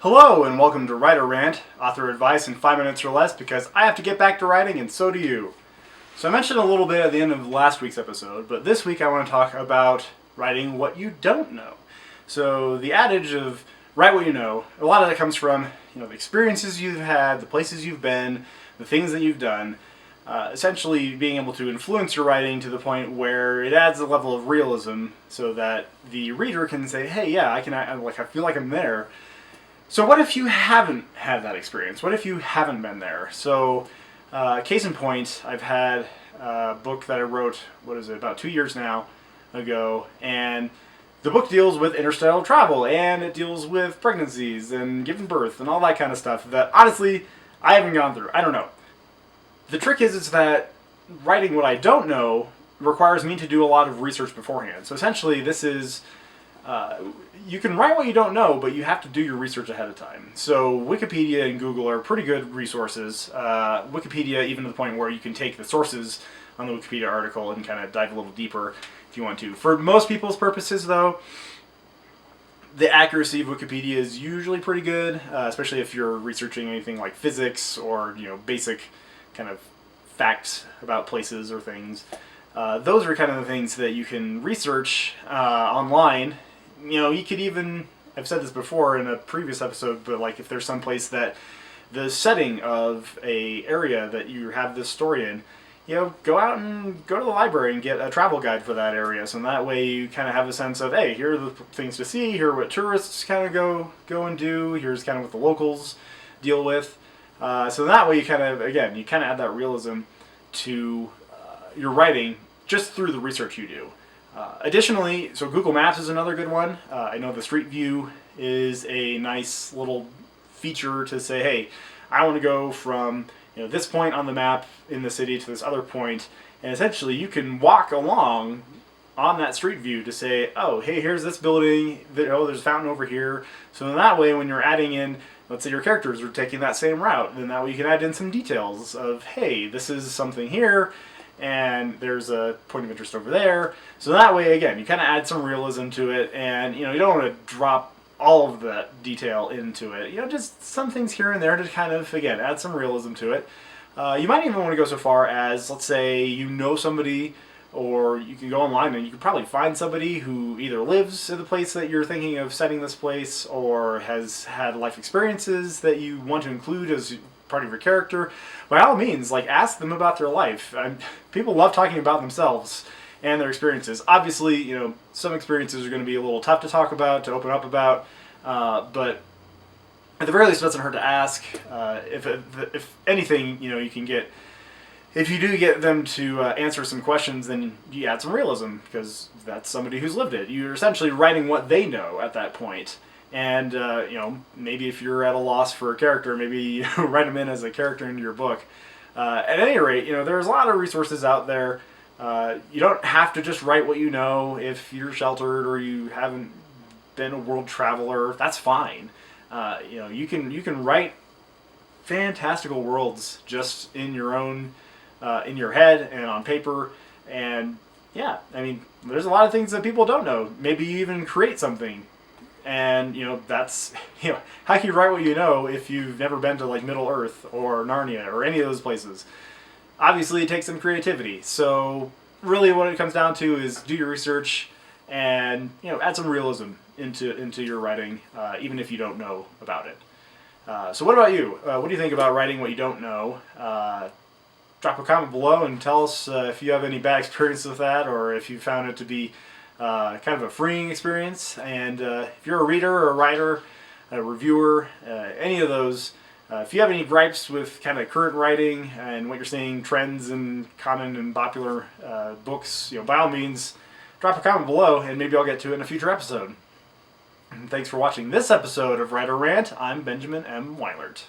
Hello and welcome to Writer Rant, author advice in 5 minutes or less because I have to get back to writing and so do you. So I mentioned a little bit at the end of last week's episode, but this week I want to talk about writing what you don't know. So the adage of write what you know, a lot of that comes from the experiences you've had, the places you've been, the things that you've done, essentially being able to influence your writing to the point where it adds a level of realism so that the reader can say, hey, yeah, I feel like I'm there. So what if you haven't had that experience? What if you haven't been there? So, case in point, I've had a book that I wrote, about 2 years now ago, and the book deals with interstellar travel, and it deals with pregnancies and giving birth and all that kind of stuff that, honestly, I haven't gone through. I don't know. The trick is that writing what I don't know requires me to do a lot of research beforehand. So essentially, this is... you can write what you don't know, but you have to do your research ahead of time. So Wikipedia and Google are pretty good resources. Wikipedia, even to the point where you can take the sources on the Wikipedia article and kind of dive a little deeper if you want to. For most people's purposes, though, the accuracy of Wikipedia is usually pretty good, especially if you're researching anything like physics or basic kind of facts about places or things. Those are kind of the things that you can research online. You could even, I've said this before in a previous episode, but like if there's some place that the setting of a area that you have this story in, go out and go to the library and get a travel guide for that area. So that way you kind of have a sense of, hey, here are the things to see, here are what tourists kind of go and do, here's kind of what the locals deal with. So that way you kind of add that realism to your writing just through the research you do. Additionally, so Google Maps is another good one. I know the Street View is a nice little feature to say, hey, I want to go from this point on the map in the city to this other point, and essentially you can walk along on that Street View to say, oh, hey, here's this building, there's a fountain over here. So in that way, when you're adding in, let's say your characters are taking that same route, then that way you can add in some details of, hey, this is something here, and there's a point of interest over there. So that way, again, you kind of add some realism to it, and you don't want to drop all of that detail into it. Just some things here and there to kind of, again, add some realism to it. You might even want to go so far as, let's say, somebody, or you can go online and you can probably find somebody who either lives in the place that you're thinking of setting this place, or has had life experiences that you want to include as part of your character. By all means, ask them about their life. People love talking about themselves and their experiences. Obviously, some experiences are going to be a little tough to talk about, to open up about, but at the very least, it doesn't hurt to ask. If anything, you can get. If you do get them to answer some questions, then you add some realism because that's somebody who's lived it. You're essentially writing what they know at that point. And, maybe if you're at a loss for a character, maybe you write them in as a character into your book. At any rate, there's a lot of resources out there. You don't have to just write what you know. If you're sheltered or you haven't been a world traveler, that's fine. You can write fantastical worlds just in your own, in your head and on paper. And yeah, there's a lot of things that people don't know. Maybe you even create something. And, that's, how can you write what you know if you've never been to, Middle Earth or Narnia or any of those places? Obviously, it takes some creativity. So, really what it comes down to is do your research and, add some realism into your writing, even if you don't know about it. So what about you? What do you think about writing what you don't know? Drop a comment below and tell us if you have any bad experience with that, or if you found it to be kind of a freeing experience. And if you're a reader or a writer, a reviewer, any of those, if you have any gripes with kind of current writing and what you're seeing, trends in common and popular books, by all means, drop a comment below and maybe I'll get to it in a future episode. And thanks for watching this episode of Writer Rant. I'm Benjamin M. Weilert.